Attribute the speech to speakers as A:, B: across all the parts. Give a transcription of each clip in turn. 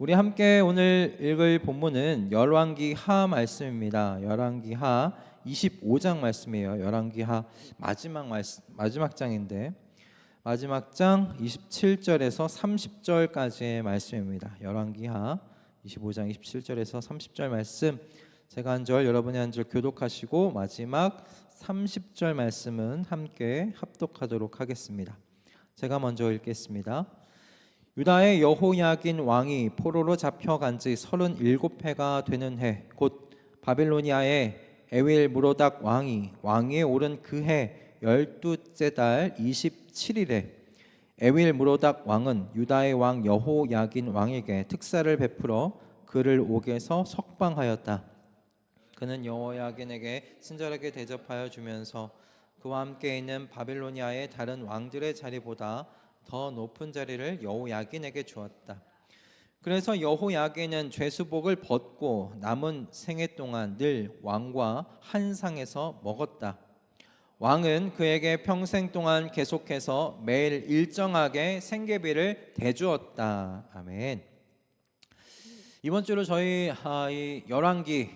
A: 우리 함께 오늘 읽을 본문은 열왕기하 말씀입니다. 열왕기하 25장 말씀이에요. 열왕기하 마지막 장인데 마지막 장 27절에서 30절까지의 말씀입니다. 열왕기하 25장 27절에서 30절 말씀, 제가 한 절 여러분이 한 절 교독하시고 마지막 30절 말씀은 함께 합독하도록 하겠습니다. 제가 먼저 읽겠습니다. 유다의 여호야긴 왕이 포로로 잡혀간 지 37해가 되는 해, 곧 바빌로니아의 에윌무로닥 왕이 왕위에 오른 그 해 12째 달 27일에 에윌무로닥 왕은 유다의 왕 여호야긴 왕에게 특사를 베풀어 그를 옥에서 석방하였다. 그는 여호야긴에게 친절하게 대접하여 주면서 그와 함께 있는 바빌로니아의 다른 왕들의 자리보다 더 높은 자리를 여호야긴에게 주었다. 그래서 여호야긴은 죄수복을 벗고 남은 생애 동안 늘 왕과 한 상에서 먹었다. 왕은 그에게 평생 동안 계속해서 매일 일정하게 생계비를 대주었다. 아멘. 이번 주로 저희 이 열왕기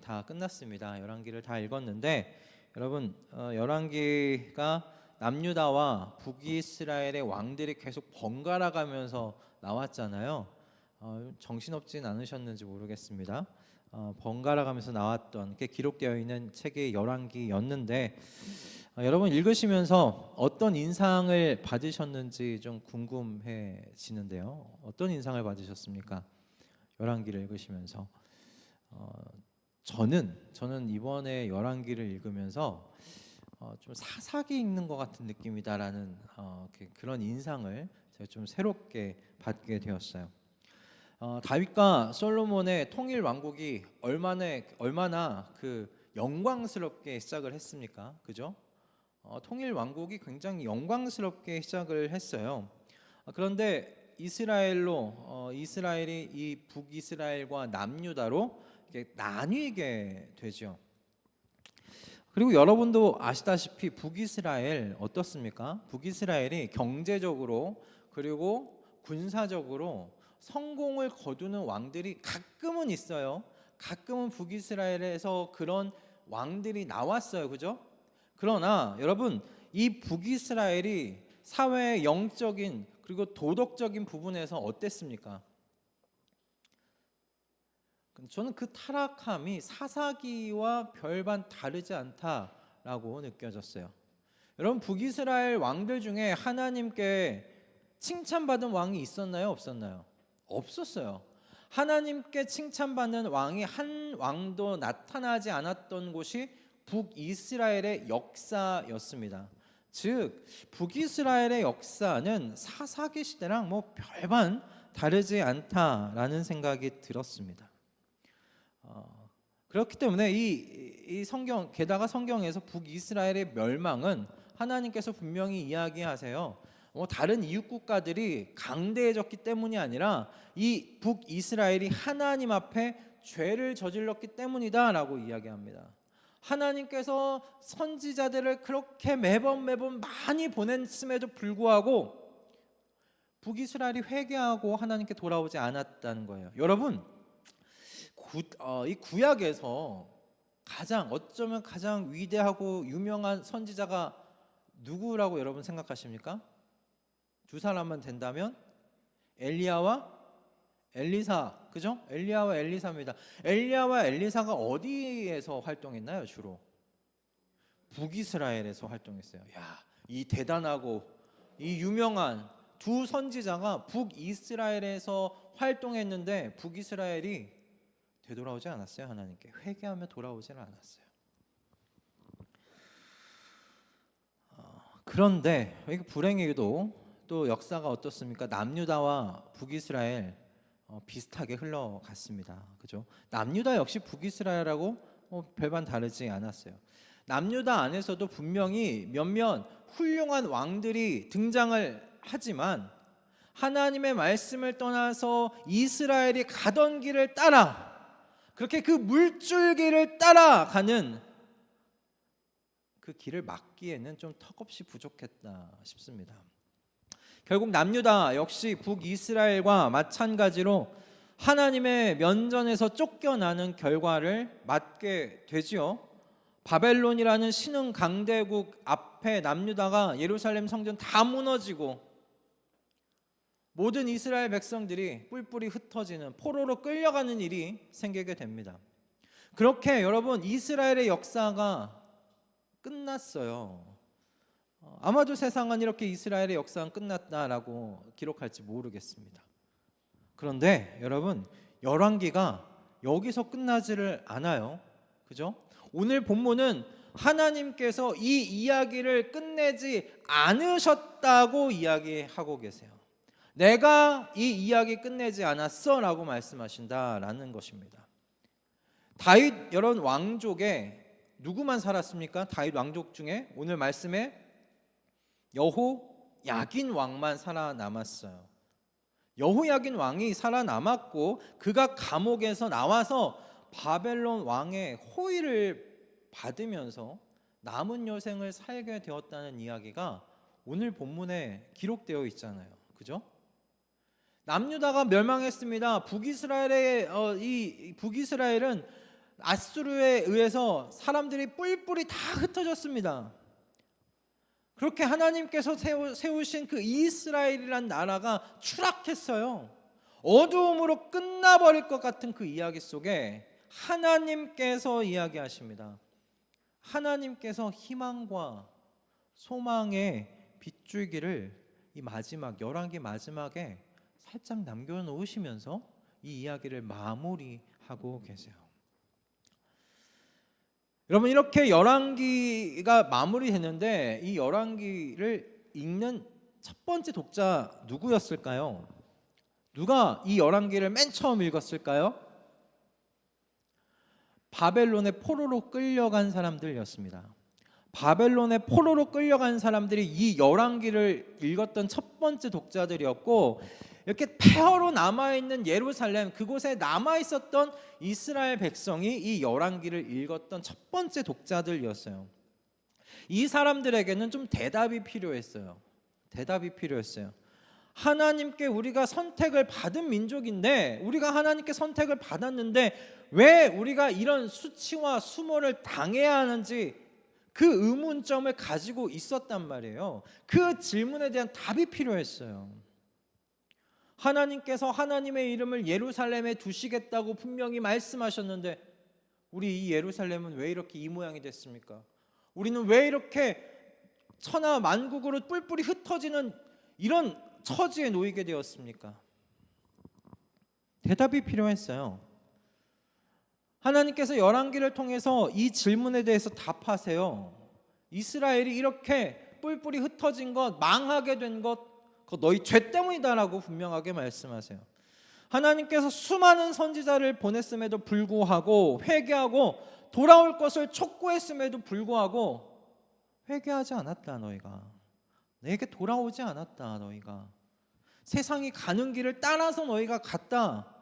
A: 다 끝났습니다. 열왕기를 다 읽었는데 여러분, 열왕기가 남유다와 북이스라엘의 왕들이 계속 번갈아 가면서 나왔잖아요. 정신없진 않으셨는지 모르겠습니다. 번갈아 가면서 나왔던 게 기록되어 있는 책이 열왕기였는데 여러분 읽으시면서 어떤 인상을 받으셨는지 좀 궁금해지는데요. 어떤 인상을 받으셨습니까? 열왕기를 읽으시면서 저는 이번에 열왕기를 읽으면서 좀 사사기 읽는 것 같은 느낌이다라는 그런 인상을 제가 좀 새롭게 받게 되었어요. 다윗과 솔로몬의 통일 왕국이 얼마나 그 영광스럽게 시작을 했습니까? 그죠? 통일 왕국이 굉장히 영광스럽게 시작을 했어요. 그런데 이스라엘이 이 북이스라엘과 남유다로 나뉘게 되죠. 그리고 여러분도 아시다시피 북이스라엘 어떻습니까? 북이스라엘이 경제적으로 그리고 군사적으로 성공을 거두는 왕들이 가끔은 있어요. 가끔은 북이스라엘에서 그런 왕들이 나왔어요. 그죠? 그러나 여러분, 이 북이스라엘이 사회의 영적인 그리고 도덕적인 부분에서 어땠습니까? 저는 그 타락함이 사사기와 별반 다르지 않다라고 느껴졌어요. 여러분, 북이스라엘 왕들 중에 하나님께 칭찬받은 왕이 있었나요? 없었나요? 없었어요. 하나님께 칭찬받는 왕이 한 왕도 나타나지 않았던 곳이 북이스라엘의 역사였습니다. 즉 북이스라엘의 역사는 사사기 시대랑 별반 다르지 않다라는 생각이 들었습니다. 그렇기 때문에 이 성경, 게다가 성경에서 북이스라엘의 멸망은 하나님께서 분명히 이야기하세요. 다른 이웃 국가들이 강대해졌기 때문이 아니라 이 북이스라엘이 하나님 앞에 죄를 저질렀기 때문이다라고 이야기합니다. 하나님께서 선지자들을 그렇게 매번 많이 보냈음에도 불구하고 북이스라엘이 회개하고 하나님께 돌아오지 않았다는 거예요. 여러분, 이 구약에서 어쩌면 가장 위대하고 유명한 선지자가 누구라고 여러분 생각하십니까? 두 사람만 된다면 엘리야와 엘리사, 그죠? 엘리야와 엘리사입니다. 엘리야와 엘리사가 어디에서 활동했나요? 주로 북이스라엘에서 활동했어요. 이 대단하고 이 유명한 두 선지자가 북이스라엘에서 활동했는데 북이스라엘이 되돌아오지 않았어요. 하나님께 회개하며 돌아오지는 않았어요. 그런데 불행히도 또 역사가 어떻습니까? 남유다와 북이스라엘 비슷하게 흘러갔습니다. 그죠? 남유다 역시 북이스라엘하고 별반 다르지 않았어요. 남유다 안에서도 분명히 몇몇 훌륭한 왕들이 등장을 하지만 하나님의 말씀을 떠나서 이스라엘이 가던 길을 따라 그렇게 그 물줄기를 따라가는 그 길을 막기에는 좀 턱없이 부족했다 싶습니다. 결국 남유다 역시 북이스라엘과 마찬가지로 하나님의 면전에서 쫓겨나는 결과를 맞게 되지요. 바벨론이라는 신흥 강대국 앞에 남유다가 예루살렘 성전 다 무너지고 모든 이스라엘 백성들이 뿔뿔이 흩어지는, 포로로 끌려가는 일이 생기게 됩니다. 그렇게 여러분, 이스라엘의 역사가 끝났어요. 아마도 세상은 이렇게 이스라엘의 역사는 끝났다라고 기록할지 모르겠습니다. 그런데 여러분, 열왕기가 여기서 끝나지를 않아요. 그죠? 오늘 본문은 하나님께서 이 이야기를 끝내지 않으셨다고 이야기하고 계세요. 내가 이 이야기 끝내지 않았어 라고 말씀하신다라는 것입니다. 다윗 여러분 왕족에 누구만 살았습니까? 다윗 왕족 중에 오늘 말씀에 여호야긴 왕만 살아남았어요. 여호야긴 왕이 살아남았고 그가 감옥에서 나와서 바벨론 왕의 호의를 받으면서 남은 여생을 살게 되었다는 이야기가 오늘 본문에 기록되어 있잖아요. 그죠? 남유다가 멸망했습니다. 북이스라엘은 아수르에 의해서 사람들이 뿔뿔이 다 흩어졌습니다. 그렇게 하나님께서 세우신 그 이스라엘이란 나라가 추락했어요. 어두움으로 끝나버릴 것 같은 그 이야기 속에 하나님께서 이야기하십니다. 하나님께서 희망과 소망의 빗줄기를 이 마지막 열왕기 마지막에 살짝 남겨놓으시면서 이 이야기를 마무리하고 계세요. 여러분, 이렇게 열왕기가 마무리됐는데 이 열왕기를 읽는 첫 번째 독자 누구였을까요? 누가 이 열왕기를 맨 처음 읽었을까요? 바벨론의 포로로 끌려간 사람들이었습니다. 바벨론의 포로로 끌려간 사람들이 이 열왕기를 읽었던 첫 번째 독자들이었고, 이렇게 폐허로 남아있는 예루살렘, 그곳에 남아있었던 이스라엘 백성이 이 열왕기를 읽었던 첫 번째 독자들이었어요. 이 사람들에게는 좀 대답이 필요했어요. 하나님께 우리가 선택을 받은 민족인데, 우리가 하나님께 선택을 받았는데 왜 우리가 이런 수치와 수모를 당해야 하는지 그 의문점을 가지고 있었단 말이에요. 그 질문에 대한 답이 필요했어요. 하나님께서 하나님의 이름을 예루살렘에 두시겠다고 분명히 말씀하셨는데 우리 이 예루살렘은 왜 이렇게 이 모양이 됐습니까? 우리는 왜 이렇게 천하 만국으로 뿔뿔이 흩어지는 이런 처지에 놓이게 되었습니까? 대답이 필요했어요. 하나님께서 열왕기를 통해서 이 질문에 대해서 답하세요. 이스라엘이 이렇게 뿔뿔이 흩어진 것, 망하게 된 것, 그거 너희 죄 때문이다라고 분명하게 말씀하세요. 하나님께서 수많은 선지자를 보냈음에도 불구하고, 회개하고 돌아올 것을 촉구했음에도 불구하고 회개하지 않았다. 너희가 내게 돌아오지 않았다. 너희가 세상이 가는 길을 따라서 너희가 갔다.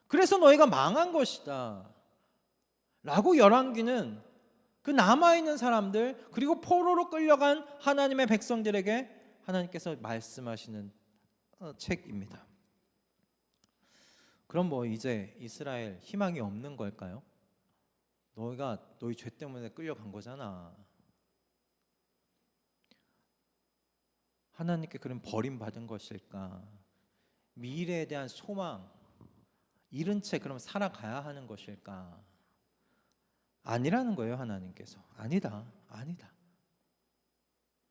A: 그래서 너희가 망한 것이다 라고 열왕기는 그 남아있는 사람들, 그리고 포로로 끌려간 하나님의 백성들에게 하나님께서 말씀하시는 책입니다. 그럼 뭐 이제 이스라엘 희망이 없는 걸까요? 너희가 너희 죄 때문에 끌려간 거잖아. 하나님께 그럼 버림받은 것일까? 미래에 대한 소망 잃은 채 그럼 살아가야 하는 것일까? 아니라는 거예요. 하나님께서 아니다.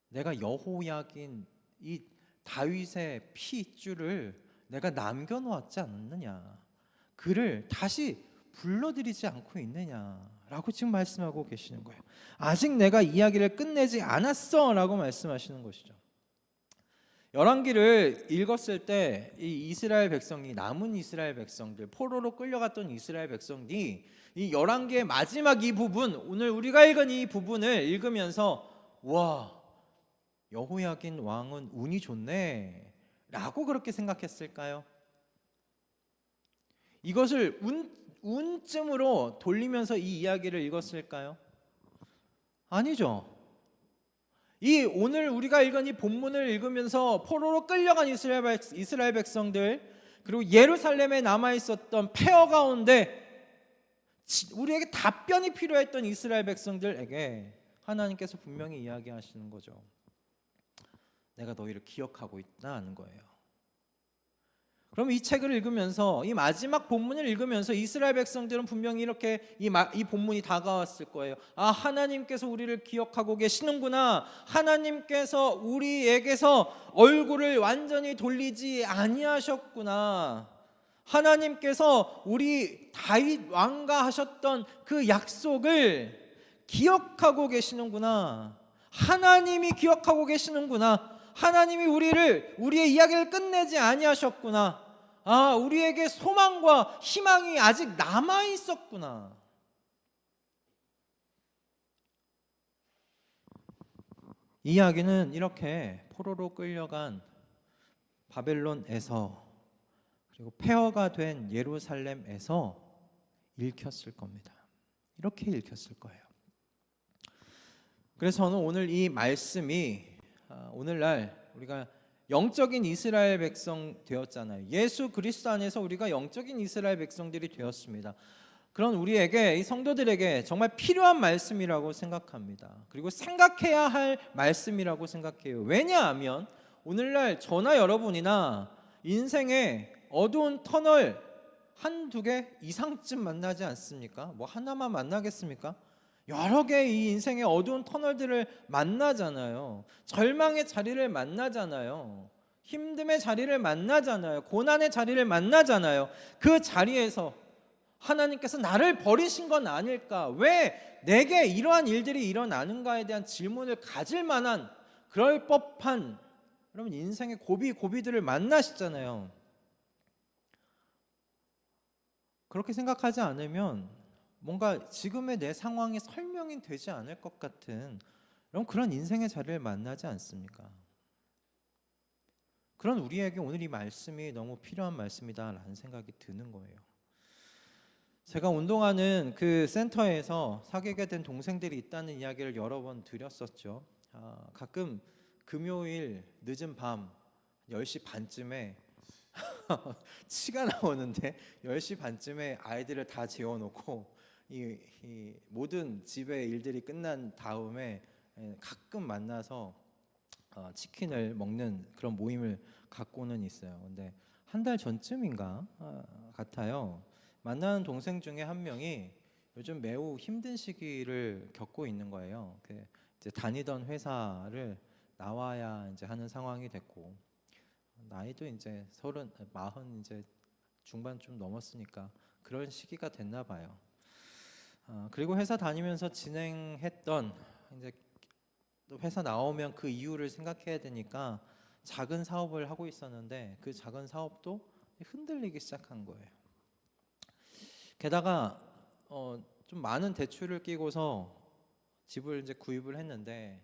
A: 내가 여호야긴 이 다윗의 핏줄을 내가 남겨놓았지 않느냐, 그를 다시 불러들이지 않고 있느냐라고 지금 말씀하고 계시는 거예요. 아직 내가 이야기를 끝내지 않았어 라고 말씀하시는 것이죠. 열왕기를 읽었을 때 이 이스라엘 백성이, 남은 이스라엘 백성들, 포로로 끌려갔던 이스라엘 백성들이 이 열왕기의 마지막 이 부분, 오늘 우리가 읽은 이 부분을 읽으면서 와, 여호야긴 왕은 운이 좋네 라고 그렇게 생각했을까요? 이것을 운쯤으로 돌리면서 이 이야기를 읽었을까요? 아니죠. 이 오늘 우리가 읽은 이 본문을 읽으면서 포로로 끌려간 이스라엘 백성들, 그리고 예루살렘에 남아 있었던 폐허 가운데 우리에게 답변이 필요했던 이스라엘 백성들에게 하나님께서 분명히 이야기하시는 거죠. 내가 너희를 기억하고 있다는 거예요. 그럼 이 책을 읽으면서, 이 마지막 본문을 읽으면서 이스라엘 백성들은 분명히 이렇게 이 본문이 다가왔을 거예요. 아, 하나님께서 우리를 기억하고 계시는구나. 하나님께서 우리에게서 얼굴을 완전히 돌리지 아니하셨구나. 하나님께서 우리 다윗 왕과 하셨던 그 약속을 기억하고 계시는구나. 하나님이 기억하고 계시는구나. 하나님이 우리의 이야기를 끝내지 아니하셨구나. 아, 우리에게 소망과 희망이 아직 남아 있었구나. 이 이야기는 이렇게 포로로 끌려간 바벨론에서, 그리고 폐허가 된 예루살렘에서 읽혔을 겁니다. 이렇게 읽혔을 거예요. 그래서 저는 오늘 이 말씀이, 오늘날 우리가 영적인 이스라엘 백성 되었잖아요. 예수 그리스도 안에서 우리가 영적인 이스라엘 백성들이 되었습니다. 그런 우리에게, 이 성도들에게 정말 필요한 말씀이라고 생각합니다. 그리고 생각해야 할 말씀이라고 생각해요. 왜냐하면 오늘날 저나 여러분이나 인생의 어두운 터널 한두 개 이상쯤 만나지 않습니까? 뭐 하나만 만나겠습니까? 여러 개의 이 인생의 어두운 터널들을 만나잖아요. 절망의 자리를 만나잖아요. 힘듦의 자리를 만나잖아요. 고난의 자리를 만나잖아요. 그 자리에서 하나님께서 나를 버리신 건 아닐까? 왜 내게 이러한 일들이 일어나는가에 대한 질문을 가질 만한, 그럴 법한, 여러분 인생의 고비들을 만나시잖아요. 그렇게 생각하지 않으면 뭔가 지금의 내 상황이 설명이 되지 않을 것 같은 그런 인생의 자리를 만나지 않습니까? 그런 우리에게 오늘 이 말씀이 너무 필요한 말씀이다라는 생각이 드는 거예요. 제가 운동하는 그 센터에서 사귀게 된 동생들이 있다는 이야기를 여러 번 드렸었죠. 가끔 금요일 늦은 밤 10시 반쯤에 치가 나오는데 10시 반쯤에 아이들을 다 재워놓고 이 모든 집의 일들이 끝난 다음에 가끔 만나서 치킨을 먹는 그런 모임을 갖고는 있어요. 근데 한 달 전쯤인가 같아요. 만나는 동생 중에 한 명이 요즘 매우 힘든 시기를 겪고 있는 거예요. 이제 다니던 회사를 나와야 이제 하는 상황이 됐고, 나이도 이제 40 이제 중반 좀 넘었으니까 그런 시기가 됐나 봐요. 그리고 회사 다니면서 진행했던, 이제 또 회사 나오면 그 이유를 생각해야 되니까 작은 사업을 하고 있었는데 그 작은 사업도 흔들리기 시작한 거예요. 게다가 좀 많은 대출을 끼고서 집을 이제 구입을 했는데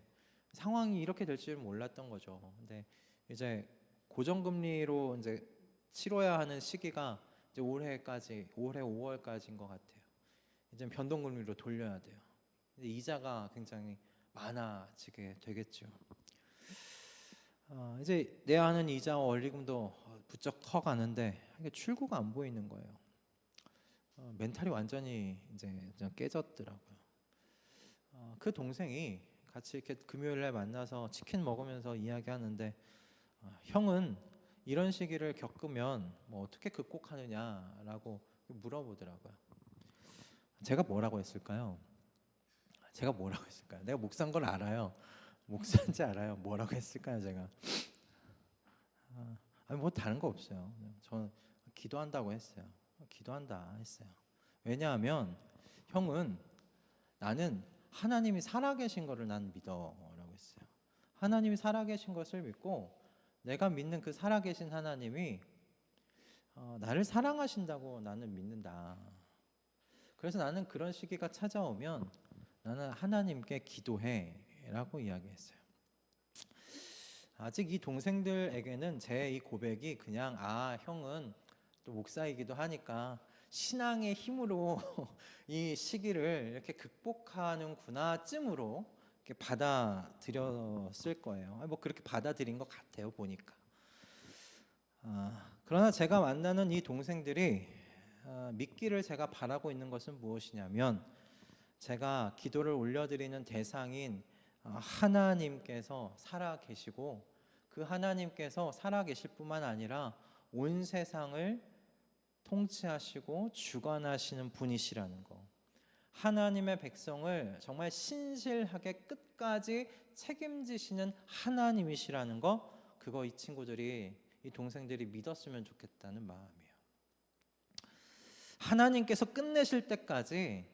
A: 상황이 이렇게 될 줄 몰랐던 거죠. 근데 이제 고정금리로 이제 치러야 하는 시기가 이제 올해 5월까지인 것 같아요. 이제 변동금리로 돌려야 돼요. 이제 이자가 굉장히 많아지게 되겠죠. 이제 내야 하는 이자와 원리금도 부쩍 커가는데 이게 출구가 안 보이는 거예요. 멘탈이 완전히 이제 깨졌더라고요. 그 동생이 같이 이렇게 금요일에 만나서 치킨 먹으면서 이야기하는데, 형은 이런 시기를 겪으면 뭐 어떻게 극복하느냐라고 물어보더라고요. 제가 뭐라고 했을까요? 내가 목사인 걸 알아요. 목사인지 알아요. 뭐라고 했을까요, 제가? 뭐 다른 거 없어요. 저는 기도한다고 했어요. 기도한다 했어요. 왜냐하면 형은, 나는 하나님이 살아계신 거를 난 믿어라고 했어요. 하나님이 살아계신 것을 믿고 내가 믿는 그 살아계신 하나님이 나를 사랑하신다고 나는 믿는다. 그래서 나는 그런 시기가 찾아오면 나는 하나님께 기도해라고 이야기했어요. 아직 이 동생들에게는 제 이 고백이 그냥 형은 또 목사이기도 하니까 신앙의 힘으로 이 시기를 이렇게 극복하는구나 쯤으로 이렇게 받아들였을 거예요. 뭐 그렇게 받아들인 것 같아요, 보니까. 그러나 제가 만나는 이 동생들이 믿기를 제가 바라고 있는 것은 무엇이냐면, 제가 기도를 올려드리는 대상인 하나님께서 살아계시고, 그 하나님께서 살아계실 뿐만 아니라 온 세상을 통치하시고 주관하시는 분이시라는 거, 하나님의 백성을 정말 신실하게 끝까지 책임지시는 하나님이시라는 거, 그거 이 친구들이, 이 동생들이 믿었으면 좋겠다는 마음이에요. 하나님께서 끝내실 때까지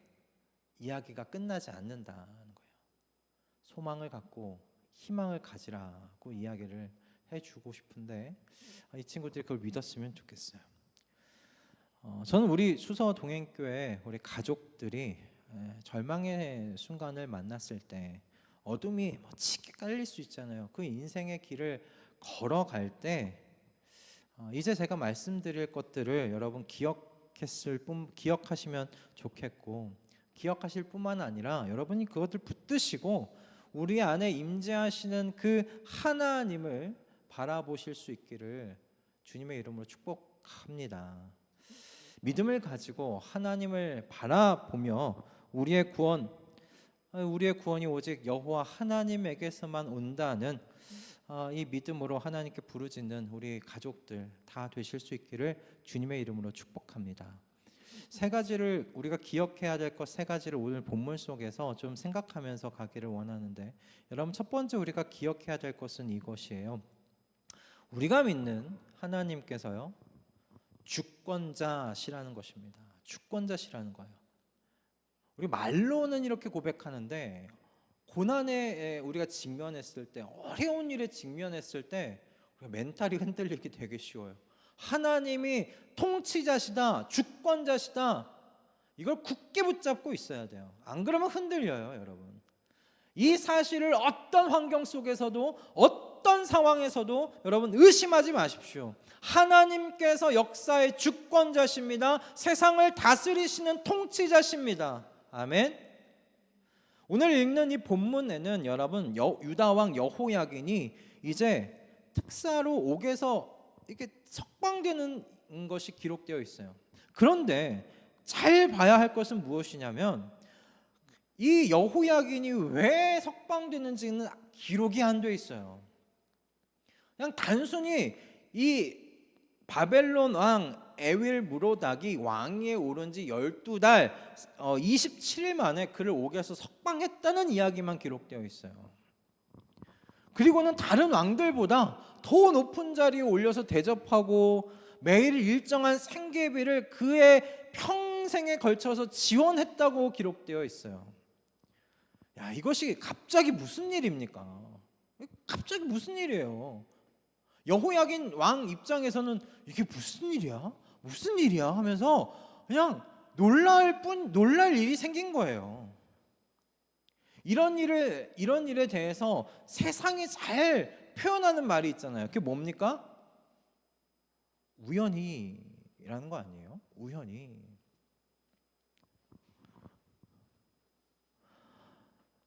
A: 이야기가 끝나지 않는다는 거예요. 소망을 갖고 희망을 가지라고 이야기를 해주고 싶은데, 이 친구들이 그걸 믿었으면 좋겠어요. 저는 우리 수서 동행교회 우리 가족들이 절망의 순간을 만났을 때, 어둠이 짙게 깔릴 수 있잖아요. 그 인생의 길을 걸어갈 때 이제 제가 말씀드릴 것들을 여러분 기억하시면 좋겠고, 기억하실 뿐만 아니라 여러분이 그것을 붙드시고 우리 안에 임재하시는 그 하나님을 바라보실 수 있기를 주님의 이름으로 축복합니다. 믿음을 가지고 하나님을 바라보며 우리의 구원이 오직 여호와 하나님에게서만 온다는 이 믿음으로 하나님께 부르짖는 우리 가족들 다 되실 수 있기를 주님의 이름으로 축복합니다. 세 가지를 우리가 기억해야 될 것, 세 가지를 오늘 본문 속에서 좀 생각하면서 가기를 원하는데, 여러분 첫 번째 우리가 기억해야 될 것은 이것이에요. 우리가 믿는 하나님께서요, 주권자시라는 것입니다. 주권자시라는 거예요. 우리 말로는 이렇게 고백하는데, 고난에 우리가 직면했을 때, 어려운 일에 직면했을 때 우리가 멘탈이 흔들리기 되게 쉬워요. 하나님이 통치자시다, 주권자시다, 이걸 굳게 붙잡고 있어야 돼요. 안 그러면 흔들려요, 여러분. 이 사실을 어떤 환경 속에서도, 어떤 상황에서도 여러분 의심하지 마십시오. 하나님께서 역사의 주권자십니다. 세상을 다스리시는 통치자십니다. 아멘. 오늘 읽는 이 본문에는 여러분 유다 왕 여호야긴이 이제 특사로 옥에서 이렇게 석방되는 것이 기록되어 있어요. 그런데 잘 봐야 할 것은 무엇이냐면, 이 여호야긴이 왜 석방되는지는 기록이 안 돼 있어요. 그냥 단순히 이 바벨론 왕 에윌 무로닥이 왕위에 오른 지 12달 27일 만에 그를 옥에서 석방했다는 이야기만 기록되어 있어요. 그리고는 다른 왕들보다 더 높은 자리에 올려서 대접하고 매일 일정한 생계비를 그의 평생에 걸쳐서 지원했다고 기록되어 있어요. 야, 이것이 갑자기 무슨 일입니까? 갑자기 무슨 일이에요? 여호야긴 왕 입장에서는 이게 무슨 일이야? 무슨 일이야? 하면서 그냥 놀랄 일이 생긴 거예요. 이런 일에 대해서 세상이 잘 표현하는 말이 있잖아요. 그게 뭡니까? 우연히라는 거 아니에요? 우연히.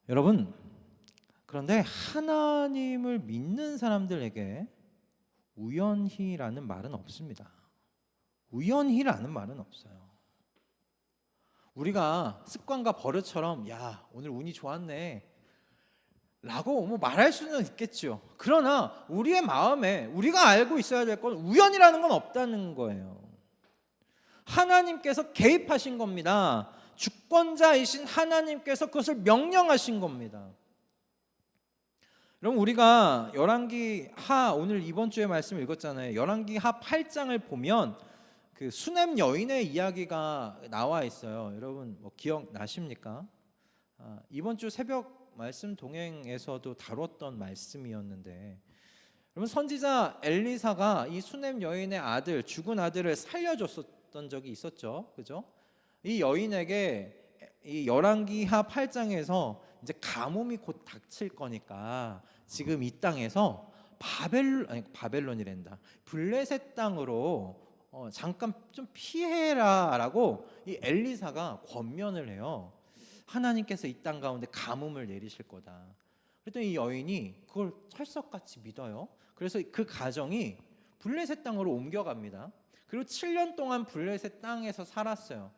A: 여러분, 그런데 하나님을 믿는 사람들에게 우연히라는 말은 없습니다. 우연히라는 말은 없어요. 우리가 습관과 버릇처럼 야, 오늘 운이 좋았네 라고 말할 수는 있겠죠. 그러나 우리의 마음에 우리가 알고 있어야 될 건 우연이라는 건 없다는 거예요. 하나님께서 개입하신 겁니다. 주권자이신 하나님께서 그것을 명령하신 겁니다. 그럼 우리가 열왕기하, 오늘 이번 주에 말씀 읽었잖아요. 열왕기하 8장을 보면 그 수넴 여인의 이야기가 나와 있어요. 여러분 기억나십니까? 이번 주 새벽 말씀 동행에서도 다뤘던 말씀이었는데, 여러분 선지자 엘리사가 이 수넴 여인의 아들, 죽은 아들을 살려줬었던 적이 있었죠, 그죠? 이 여인에게 이 열왕기하 8장에서 이제 가뭄이 곧 닥칠 거니까 지금 이 땅에서 바벨론이란다, 블레셋 땅으로 잠깐 좀 피해라라고 이 엘리사가 권면을 해요. 하나님께서 이 땅 가운데 가뭄을 내리실 거다. 그랬더니 이 여인이 그걸 철석같이 믿어요. 그래서 그 가정이 블레셋 땅으로 옮겨갑니다. 그리고 7년 동안 블레셋 땅에서 살았어요.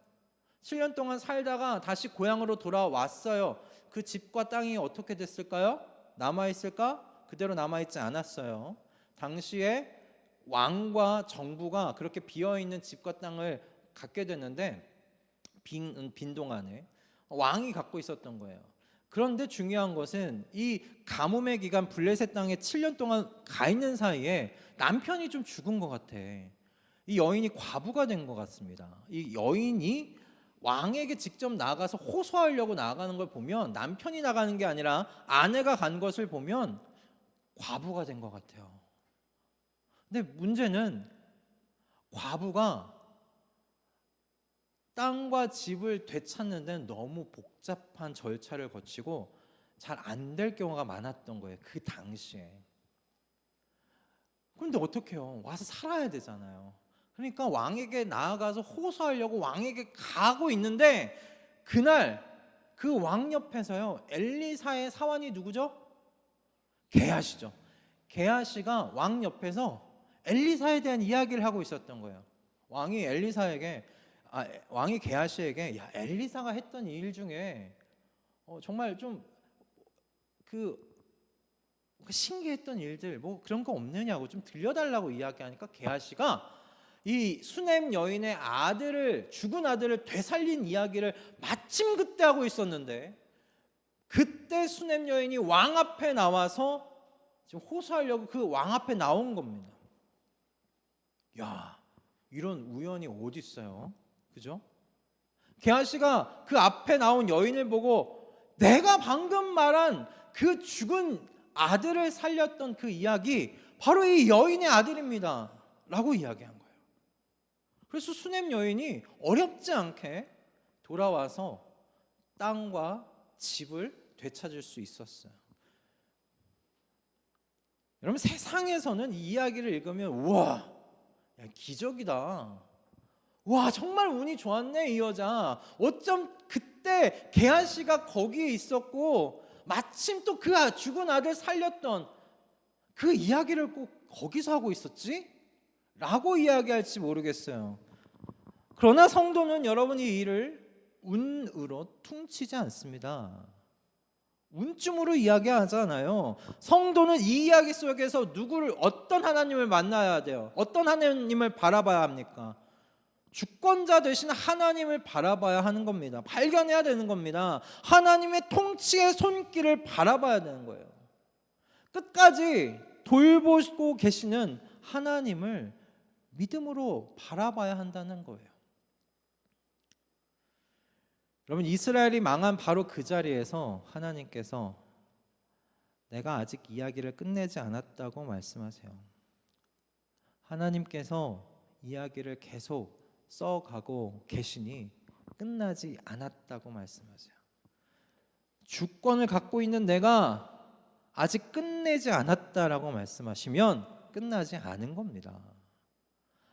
A: 7년 동안 살다가 다시 고향으로 돌아왔어요. 그 집과 땅이 어떻게 됐을까요? 남아있을까? 그대로 남아있지 않았어요. 당시에 왕과 정부가 그렇게 비어있는 집과 땅을 갖게 됐는데 빈 동안에 왕이 갖고 있었던 거예요. 그런데 중요한 것은 이 가뭄의 기간 블레셋 땅에 7년 동안 가 있는 사이에 남편이 좀 죽은 것 같아. 이 여인이 과부가 된 것 같습니다. 이 여인이 왕에게 직접 나가서 호소하려고 나가는 걸 보면 남편이 나가는 게 아니라 아내가 간 것을 보면 과부가 된 것 같아요. 근데 문제는 과부가 땅과 집을 되찾는 데는 너무 복잡한 절차를 거치고 잘 안 될 경우가 많았던 거예요. 그 당시에. 그런데 어떻게 해요? 와서 살아야 되잖아요. 그러니까 왕에게 나아가서 호소하려고 왕에게 가고 있는데 그날 그 왕 옆에서요 엘리사의 사환이 누구죠? 게하시죠. 게하시가 왕 옆에서 엘리사에 대한 이야기를 하고 있었던 거예요. 왕이 게하시에게 야 엘리사가 했던 일 중에 정말 좀 신기했던 일들 뭐 그런 거 없느냐고 좀 들려달라고 이야기하니까 게하시가 이 수넴 여인의 죽은 아들을 되살린 이야기를 마침 그때 하고 있었는데 그때 수넴 여인이 왕 앞에 나와서 지금 호소하려고 그 왕 앞에 나온 겁니다. 야, 이런 우연이 어디 있어요? 그죠? 게하시가 그 앞에 나온 여인을 보고 내가 방금 말한 그 죽은 아들을 살렸던 그 이야기 바로 이 여인의 아들입니다 라고 이야기한 거예요. 그래서 수넴 여인이 어렵지 않게 돌아와서 땅과 집을 되찾을 수 있었어요. 여러분 세상에서는 이 이야기를 읽으면 우와 야, 기적이다. 와 정말 운이 좋았네 이 여자. 어쩜 그때 게하시가 거기에 있었고 마침 또 그 죽은 아들 살렸던 그 이야기를 꼭 거기서 하고 있었지? 라고 이야기할지 모르겠어요. 그러나 성도는 여러분이 이 일을 운으로 퉁치지 않습니다. 운쯤으로 이야기하잖아요. 성도는 이 이야기 속에서 어떤 하나님을 만나야 돼요? 어떤 하나님을 바라봐야 합니까? 주권자 되신 하나님을 바라봐야 하는 겁니다. 발견해야 되는 겁니다. 하나님의 통치의 손길을 바라봐야 되는 거예요. 끝까지 돌보고 계시는 하나님을 믿음으로 바라봐야 한다는 거예요. 여러분 이스라엘이 망한 바로 그 자리에서 하나님께서 내가 아직 이야기를 끝내지 않았다고 말씀하세요. 하나님께서 이야기를 계속 써가고 계시니 끝나지 않았다고 말씀하세요. 주권을 갖고 있는 내가 아직 끝내지 않았다라고 말씀하시면 끝나지 않은 겁니다.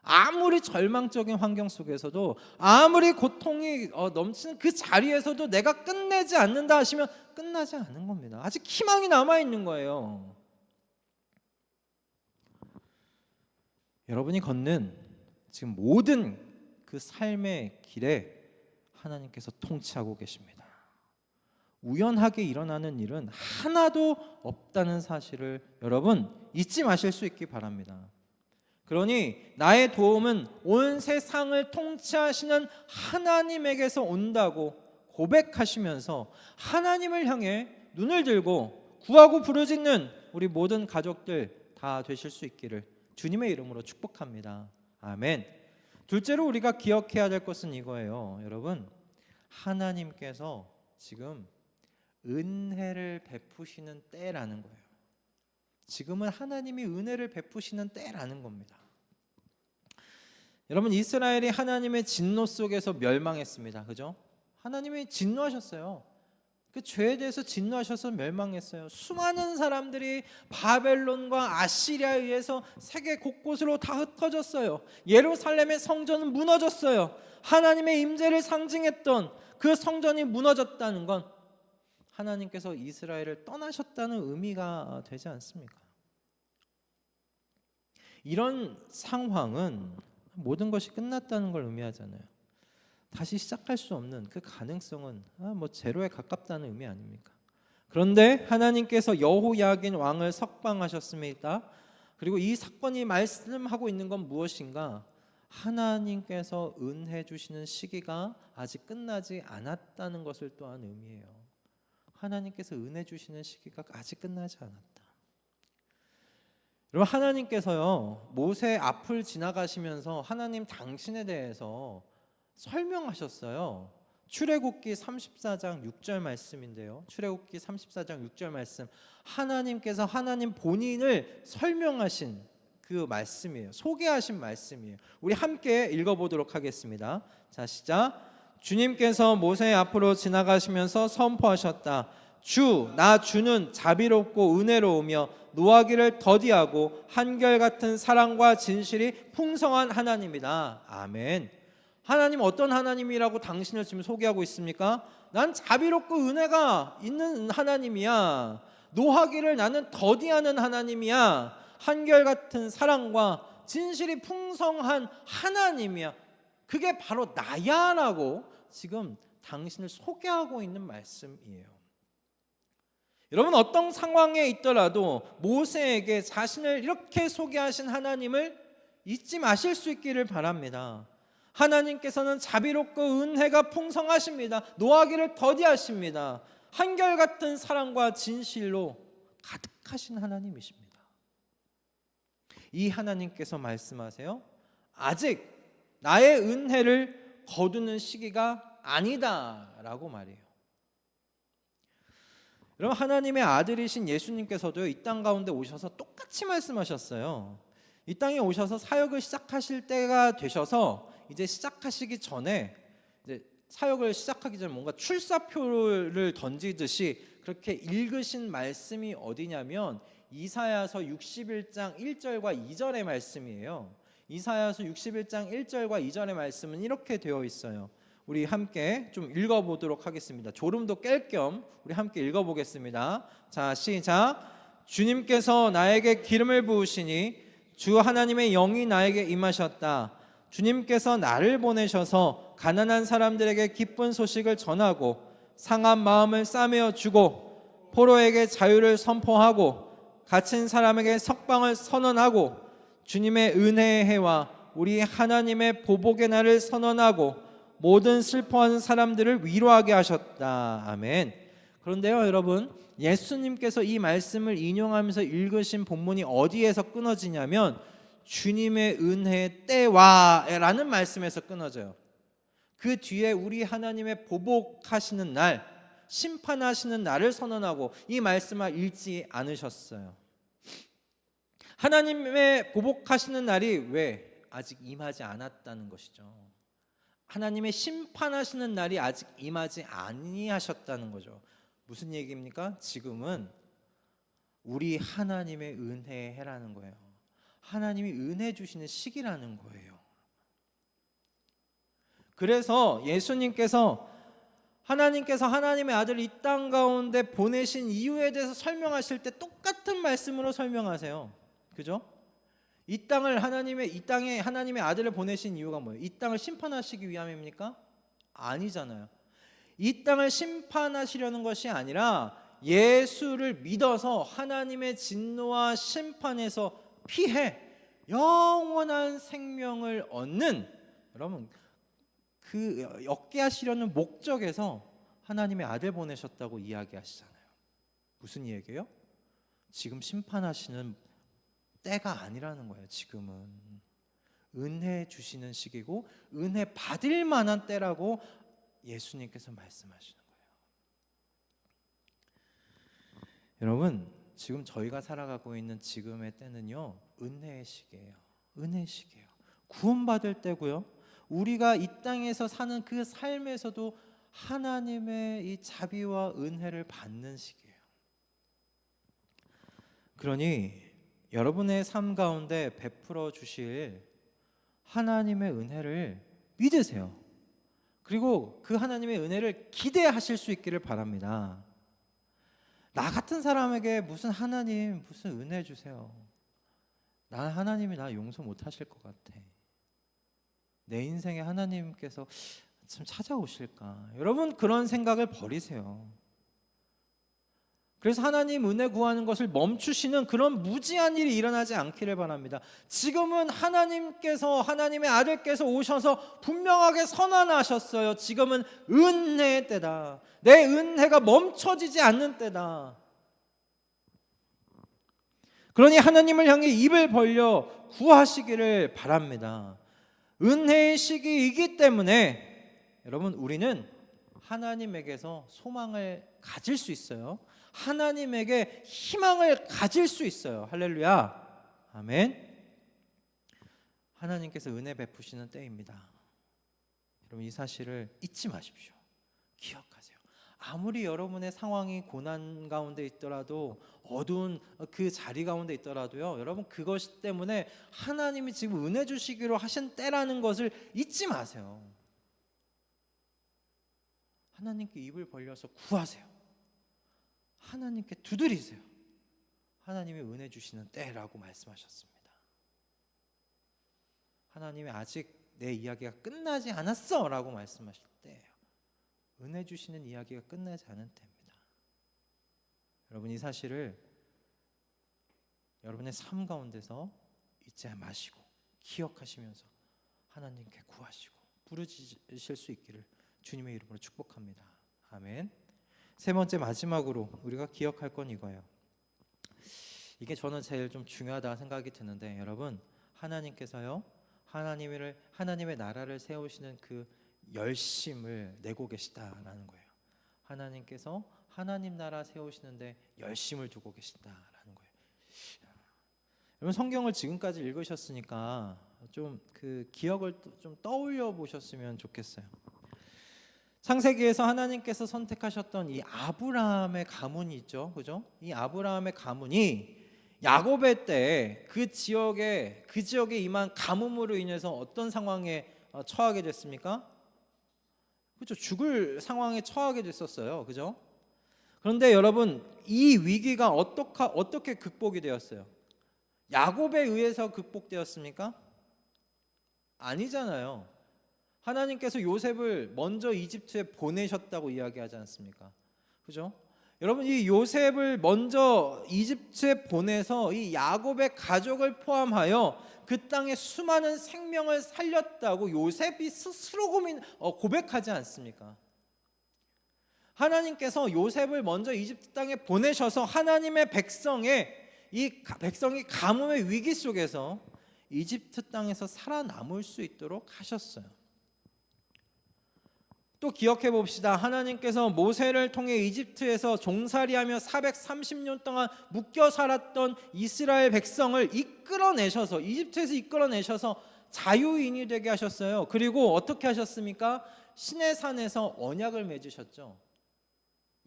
A: 아무리 절망적인 환경 속에서도 아무리 고통이 넘치는 그 자리에서도 내가 끝내지 않는다 하시면 끝나지 않은 겁니다. 아직 희망이 남아있는 거예요. 여러분이 걷는 지금 모든 그 삶의 길에 하나님께서 통치하고 계십니다. 우연하게 일어나는 일은 하나도 없다는 사실을 여러분 잊지 마실 수 있기 바랍니다. 그러니 나의 도움은 온 세상을 통치하시는 하나님에게서 온다고 고백하시면서 하나님을 향해 눈을 들고 구하고 부르짖는 우리 모든 가족들 다 되실 수 있기를 주님의 이름으로 축복합니다. 아멘. 둘째로 우리가 기억해야 될 것은 이거예요. 여러분 하나님께서 지금 은혜를 베푸시는 때라는 거예요. 지금은 하나님이 은혜를 베푸시는 때라는 겁니다. 여러분 이스라엘이 하나님의 진노 속에서 멸망했습니다. 그죠? 하나님이 진노하셨어요. 그 죄에 대해서 진노하셔서 멸망했어요. 수많은 사람들이 바벨론과 아시리아에 의해서 세계 곳곳으로 다 흩어졌어요. 예루살렘의 성전은 무너졌어요. 하나님의 임재를 상징했던 그 성전이 무너졌다는 건 하나님께서 이스라엘을 떠나셨다는 의미가 되지 않습니까? 이런 상황은 모든 것이 끝났다는 걸 의미하잖아요. 다시 시작할 수 없는 그 가능성은 제로에 가깝다는 의미 아닙니까? 그런데 하나님께서 여호야긴 왕을 석방하셨습니다. 그리고 이 사건이 말씀하고 있는 건 무엇인가? 하나님께서 은혜 주시는 시기가 아직 끝나지 않았다는 것을 또한 의미해요. 하나님께서 은혜 주시는 시기가 아직 끝나지 않았다. 여러분, 하나님께서요 모세 앞을 지나가시면서 하나님 당신에 대해서 설명하셨어요. 출애굽기 34장 6절 말씀인데요. 출애굽기 34장 6절 말씀, 하나님께서 하나님 본인을 설명하신 그 말씀이에요. 소개하신 말씀이에요. 우리 함께 읽어보도록 하겠습니다. 자, 시작. 주님께서 모세 앞으로 지나가시면서 선포하셨다. 나 주는 자비롭고 은혜로우며 노하기를 더디하고 한결같은 사랑과 진실이 풍성한 하나님이다. 아멘. 하나님 어떤 하나님이라고 당신을 지금 소개하고 있습니까? 난 자비롭고 은혜가 있는 하나님이야. 노하기를 나는 더디하는 하나님이야. 한결같은 사랑과 진실이 풍성한 하나님이야. 그게 바로 나야라고 지금 당신을 소개하고 있는 말씀이에요. 여러분, 어떤 상황에 있더라도 모세에게 자신을 이렇게 소개하신 하나님을 잊지 마실 수 있기를 바랍니다. 하나님께서는 자비롭고 은혜가 풍성하십니다. 노하기를 더디하십니다. 한결같은 사랑과 진실로 가득하신 하나님이십니다. 이 하나님께서 말씀하세요. 아직 나의 은혜를 거두는 시기가 아니다라고 말해요. 여러분, 하나님의 아들이신 예수님께서도 이 땅 가운데 오셔서 똑같이 말씀하셨어요. 이 땅에 오셔서 사역을 시작하실 때가 되셔서 이제 시작하시기 전에 이제 사역을 시작하기 전에 뭔가 출사표를 던지듯이 그렇게 읽으신 말씀이 어디냐면 이사야서 61장 1절과 2절의 말씀이에요. 이사야서 61장 1절과 2절의 말씀은 이렇게 되어 있어요. 우리 함께 좀 읽어보도록 하겠습니다. 졸음도 깰 겸 우리 함께 읽어보겠습니다. 자, 시작. 주님께서 나에게 기름을 부으시니 주 하나님의 영이 나에게 임하셨다. 주님께서 나를 보내셔서 가난한 사람들에게 기쁜 소식을 전하고 상한 마음을 싸매어 주고 포로에게 자유를 선포하고 갇힌 사람에게 석방을 선언하고 주님의 은혜의 해와 우리 하나님의 보복의 날을 선언하고 모든 슬퍼하는 사람들을 위로하게 하셨다. 아멘. 그런데요, 여러분, 예수님께서 이 말씀을 인용하면서 읽으신 본문이 어디에서 끊어지냐면 주님의 은혜의 때와 라는 말씀에서 끊어져요. 그 뒤에 우리 하나님의 보복하시는 날, 심판하시는 날을 선언하고 이 말씀을 읽지 않으셨어요. 하나님의 보복하시는 날이 왜 아직 임하지 않았다는 것이죠. 하나님의 심판하시는 날이 아직 임하지 아니하셨다는 거죠. 무슨 얘기입니까? 지금은 우리 하나님의 은혜의 해라는 거예요. 하나님이 은혜 주시는 시기라는 거예요. 그래서 예수님께서 하나님께서 하나님의 아들을 이 땅 가운데 보내신 이유에 대해서 설명하실 때 똑같은 말씀으로 설명하세요. 그죠? 이 땅에 하나님의 아들을 보내신 이유가 뭐예요? 이 땅을 심판하시기 위함입니까? 아니잖아요. 이 땅을 심판하시려는 것이 아니라 예수를 믿어서 하나님의 진노와 심판에서 피해 영원한 생명을 얻는, 여러분, 그 얻게 하시려는 목적에서 하나님의 아들 보내셨다고 이야기하시잖아요. 무슨 얘기예요? 지금 심판하시는 때가 아니라는 거예요. 지금은 은혜 주시는 시기고 은혜 받을 만한 때라고 예수님께서 말씀하시는 거예요. 여러분, 지금 저희가 살아가고 있는 지금의 때는요, 은혜의 시기예요. 은혜의 시기예요. 구원받을 때고요. 우리가 이 땅에서 사는 그 삶에서도 하나님의 이 자비와 은혜를 받는 시기예요. 그러니 여러분의 삶 가운데 베풀어 주실 하나님의 은혜를 믿으세요. 그리고 그 하나님의 은혜를 기대하실 수 있기를 바랍니다. 나 같은 사람에게 무슨 하나님 무슨 은혜 주세요. 난 하나님이 나 용서 못 하실 것 같아. 내 인생에 하나님께서 참 찾아오실까? 여러분, 그런 생각을 버리세요. 그래서 하나님 은혜 구하는 것을 멈추시는 그런 무지한 일이 일어나지 않기를 바랍니다. 지금은 하나님께서, 하나님의 아들께서 오셔서 분명하게 선언하셨어요. 지금은 은혜의 때다. 내 은혜가 멈춰지지 않는 때다. 그러니 하나님을 향해 입을 벌려 구하시기를 바랍니다. 은혜의 시기이기 때문에 여러분, 우리는 하나님에게서 소망을 가질 수 있어요. 하나님에게 희망을 가질 수 있어요. 할렐루야. 아멘. 하나님께서 은혜 베푸시는 때입니다. 여러분, 이 사실을 잊지 마십시오. 기억하세요. 아무리 여러분의 상황이 고난 가운데 있더라도, 어두운 그 자리 가운데 있더라도요, 여러분, 그것 때문에 하나님이 지금 은혜 주시기로 하신 때라는 것을 잊지 마세요. 하나님께 입을 벌려서 구하세요. 하나님께 두드리세요. 하나님이 은혜 주시는 때라고 말씀하셨습니다. 하나님이 아직 내 이야기가 끝나지 않았어 라고 말씀하실 때예요. 은혜 주시는 이야기가 끝나지 않은 때입니다. 여러분, 이 사실을 여러분의 삶 가운데서 잊지 마시고 기억하시면서 하나님께 구하시고 부르짖으실 수 있기를 주님의 이름으로 축복합니다. 아멘. 세 번째, 마지막으로 우리가 기억할 건 이거예요. 이게 저는 제일 좀 중요하다 생각이 드는데, 여러분, 하나님께서요, 하나님의 나라를 세우시는 그 열심을 내고 계시다라는 거예요. 하나님께서 하나님 나라 세우시는데 열심을 두고 계신다라는 거예요. 여러분, 성경을 지금까지 읽으셨으니까 좀 그 기억을 좀 떠올려 보셨으면 좋겠어요. 창세기에서 하나님께서 선택하셨던 이 아브라함의 가문이 있죠, 그죠? 이 아브라함의 가문이 야곱의 때 그 지역에 임한 가뭄으로 인해서 어떤 상황에 처하게 됐습니까? 그렇죠, 죽을 상황에 처하게 됐었어요, 그죠? 그런데 여러분, 이 위기가 어떻게 극복이 되었어요? 야곱에 의해서 극복되었습니까? 아니잖아요. 하나님께서 요셉을 먼저 이집트에 보내셨다고 이야기하지 않습니까? 그죠? 여러분, 이 요셉을 먼저 이집트에 보내서 이 야곱의 가족을 포함하여 그 땅에 수많은 생명을 살렸다고 요셉이 스스로 고백하지 않습니까? 하나님께서 요셉을 먼저 이집트 땅에 보내셔서 하나님의 백성이 가뭄의 위기 속에서 이집트 땅에서 살아남을 수 있도록 하셨어요. 또 기억해 봅시다. 하나님께서 모세를 통해 이집트에서 종살이하며 430년 동안 묶여 살았던 이스라엘 백성을 이집트에서 이끌어내셔서 자유인이 되게 하셨어요. 그리고 어떻게 하셨습니까? 시내산에서 언약을 맺으셨죠.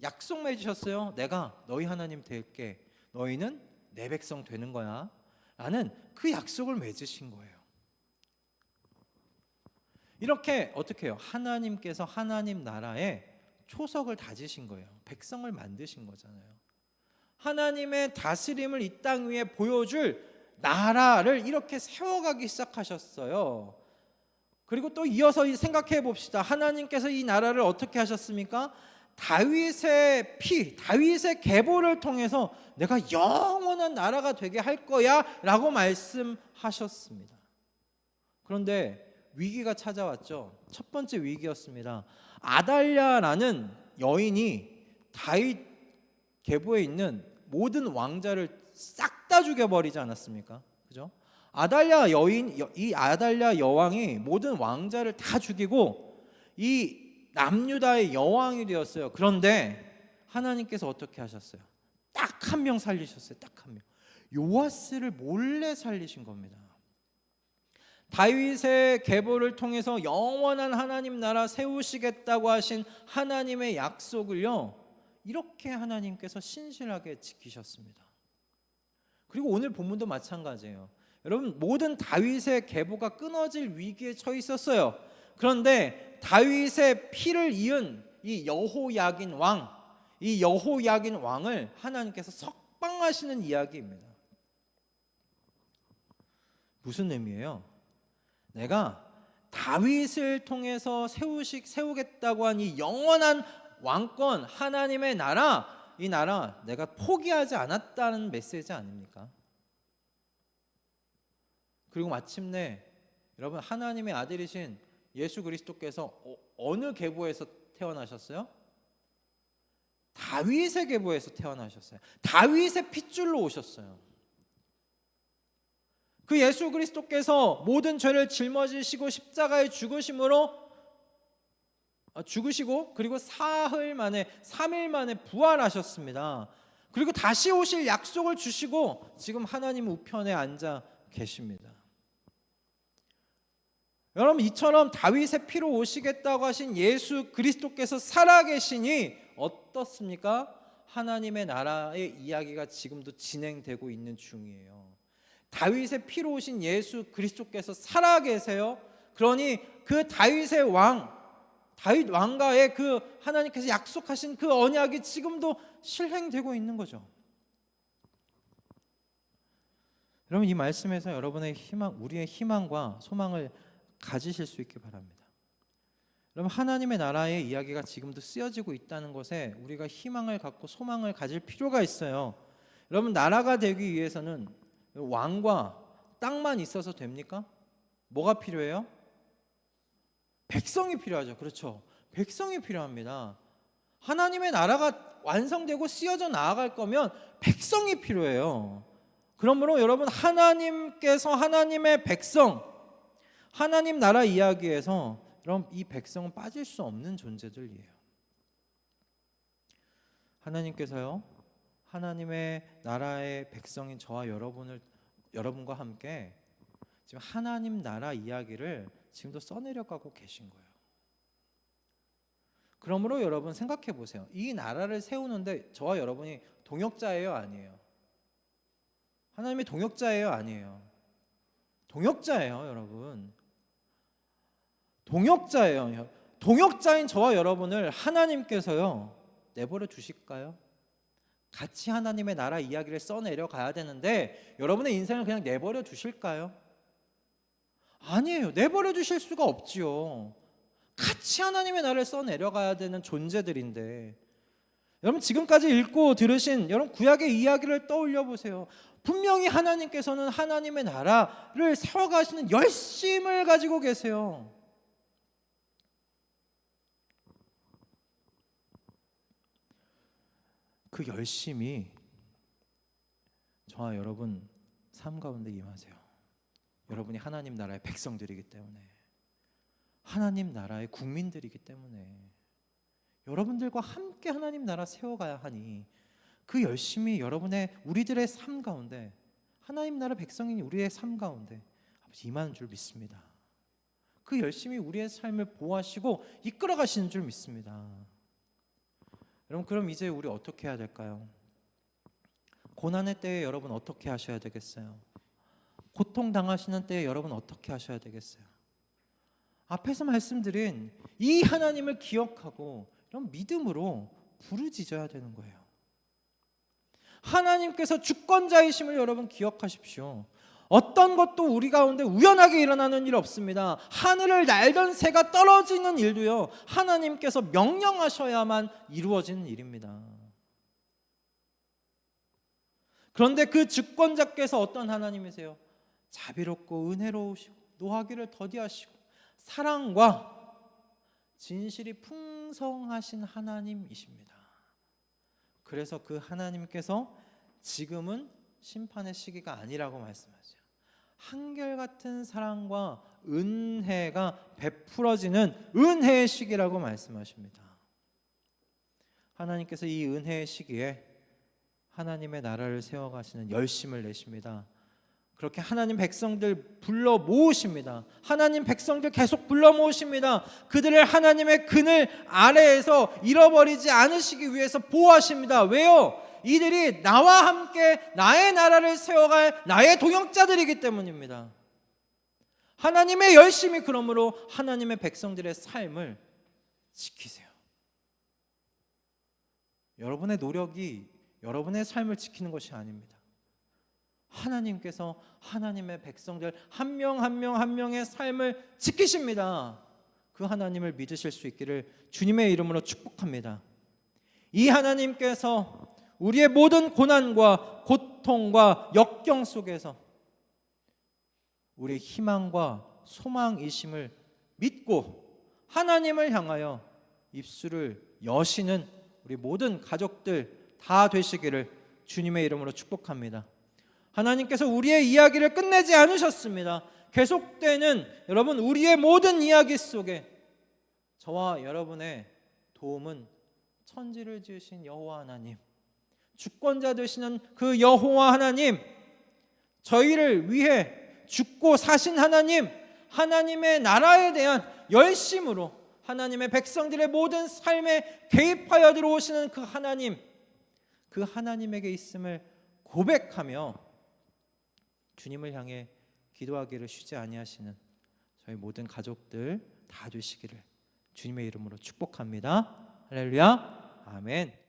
A: 약속 맺으셨어요. 내가 너희 하나님 될게. 너희는 내 백성 되는 거야. 라는 그 약속을 맺으신 거예요. 이렇게 어떻게 해요? 하나님께서 하나님 나라에 초석을 다지신 거예요. 백성을 만드신 거잖아요. 하나님의 다스림을 이 땅 위에 보여줄 나라를 이렇게 세워가기 시작하셨어요. 그리고 또 이어서 생각해 봅시다. 하나님께서 이 나라를 어떻게 하셨습니까? 다윗의 계보를 통해서 내가 영원한 나라가 되게 할 거야 라고 말씀하셨습니다. 그런데 위기가 찾아왔죠. 첫 번째 위기였습니다. 아달랴라는 여인이 다윗 계보에 있는 모든 왕자를 싹 다 죽여버리지 않았습니까? 그죠? 이 아달랴 여왕이 모든 왕자를 다 죽이고 이 남유다의 여왕이 되었어요. 그런데 하나님께서 어떻게 하셨어요? 딱 한 명 살리셨어요. 딱 한 명. 요아스를 몰래 살리신 겁니다. 다윗의 계보를 통해서 영원한 하나님 나라 세우시겠다고 하신 하나님의 약속을요, 이렇게 하나님께서 신실하게 지키셨습니다. 그리고 오늘 본문도 마찬가지예요. 여러분, 모든 다윗의 계보가 끊어질 위기에 처해 있었어요. 그런데 다윗의 피를 이은 이 여호야긴 왕을 하나님께서 석방하시는 이야기입니다. 무슨 의미예요? 내가 다윗을 통해서 세우겠다고 한 이 영원한 왕권, 하나님의 나라, 이 나라 내가 포기하지 않았다는 메시지 아닙니까? 그리고 마침내 여러분, 하나님의 아들이신 예수 그리스도께서 어느 계보에서 태어나셨어요? 다윗의 계보에서 태어나셨어요. 다윗의 핏줄로 오셨어요. 그 예수 그리스도께서 모든 죄를 짊어지시고 십자가에 죽으시고 그리고 3일 만에 부활하셨습니다. 그리고 다시 오실 약속을 주시고 지금 하나님 우편에 앉아 계십니다. 여러분, 이처럼 다윗의 피로 오시겠다고 하신 예수 그리스도께서 살아계시니 어떻습니까? 하나님의 나라의 이야기가 지금도 진행되고 있는 중이에요. 다윗의 피로 오신 예수 그리스도께서 살아계세요. 그러니 그 다윗 왕가의 그 하나님께서 약속하신 그 언약이 지금도 실행되고 있는 거죠. 여러분, 이 말씀에서 여러분의 우리의 희망과 소망을 가지실 수 있기 바랍니다. 여러분, 하나님의 나라의 이야기가 지금도 쓰여지고 있다는 것에 우리가 희망을 갖고 소망을 가질 필요가 있어요. 여러분, 나라가 되기 위해서는 왕과 땅만 있어서 됩니까? 뭐가 필요해요? 백성이 필요하죠. 그렇죠. 백성이 필요합니다. 하나님의 나라가 완성되고 쓰여져 나아갈 거면 백성이 필요해요. 그러므로 여러분, 하나님께서 하나님의 백성, 하나님 나라 이야기에서 여러분, 이 백성은 빠질 수 없는 존재들이에요. 하나님께서요, 하나님의 나라의 백성인 저와 여러분과 함께 지금 하나님 나라 이야기를 지금도 써내려가고 계신 거예요. 그러므로 여러분, 생각해 보세요. 이 나라를 세우는데 저와 여러분이 동역자예요, 아니에요? 하나님이 동역자예요, 아니에요? 동역자예요, 여러분. 동역자예요. 동역자인 저와 여러분을 하나님께서요 내버려 두실까요? 같이 하나님의 나라 이야기를 써내려 가야 되는데 여러분의 인생을 그냥 내버려 두실까요? 아니에요. 내버려 두실 수가 없지요. 같이 하나님의 나라를 써내려가야 되는 존재들인데, 여러분, 지금까지 읽고 들으신 여러분 구약의 이야기를 떠올려 보세요. 분명히 하나님께서는 하나님의 나라를 세워가시는 열심을 가지고 계세요. 그 열심이 저와 여러분 삶 가운데 임하세요. 여러분이 하나님 나라의 백성들이기 때문에, 하나님 나라의 국민들이기 때문에 여러분들과 함께 하나님 나라 세워가야 하니 그 열심이 우리들의 삶 가운데, 하나님 나라 백성인 우리의 삶 가운데 아버지 임하는 줄 믿습니다. 그 열심이 우리의 삶을 보호하시고 이끌어 가시는 줄 믿습니다. 여러분, 그럼 이제 우리 어떻게 해야 될까요? 고난의 때에 여러분 어떻게 하셔야 되겠어요? 고통 당하시는 때에 여러분 어떻게 하셔야 되겠어요? 앞에서 말씀드린 이 하나님을 기억하고 이런 믿음으로 부르짖어야 되는 거예요. 하나님께서 주권자이심을 여러분 기억하십시오. 어떤 것도 우리 가운데 우연하게 일어나는 일 없습니다. 하늘을 날던 새가 떨어지는 일도요, 하나님께서 명령하셔야만 이루어지는 일입니다. 그런데 그 주권자께서 어떤 하나님이세요? 자비롭고 은혜로우시고 노하기를 더디하시고 사랑과 진실이 풍성하신 하나님이십니다. 그래서 그 하나님께서 지금은 심판의 시기가 아니라고 말씀하세요. 한결같은 사랑과 은혜가 베풀어지는 은혜의 시기라고 말씀하십니다. 하나님께서 이 은혜의 시기에 하나님의 나라를 세워가시는 열심을 내십니다. 그렇게 하나님 백성들 불러 모으십니다. 하나님 백성들 계속 불러 모으십니다. 그들을 하나님의 그늘 아래에서 잃어버리지 않으시기 위해서 보호하십니다. 왜요? 이들이 나와 함께 나의 나라를 세워갈 나의 동역자들이기 때문입니다. 하나님의 열심이 그러므로 하나님의 백성들의 삶을 지키세요. 여러분의 노력이 여러분의 삶을 지키는 것이 아닙니다. 하나님께서 하나님의 백성들 한 명 한 명 한 명의 삶을 지키십니다. 그 하나님을 믿으실 수 있기를 주님의 이름으로 축복합니다. 이 하나님께서 우리의 모든 고난과 고통과 역경 속에서 우리의 희망과 소망이심을 믿고 하나님을 향하여 입술을 여시는 우리 모든 가족들 다 되시기를 주님의 이름으로 축복합니다. 하나님께서 우리의 이야기를 끝내지 않으셨습니다. 계속되는 여러분 우리의 모든 이야기 속에 저와 여러분의 도움은 천지를 지으신 여호와 하나님, 주권자 되시는 그 여호와 하나님, 저희를 위해 죽고 사신 하나님, 하나님의 나라에 대한 열심으로 하나님의 백성들의 모든 삶에 개입하여 들어오시는 그 하나님, 그 하나님에게 있음을 고백하며 주님을 향해 기도하기를 쉬지 아니하시는 저희 모든 가족들 다 되시기를 주님의 이름으로 축복합니다. 할렐루야, 아멘.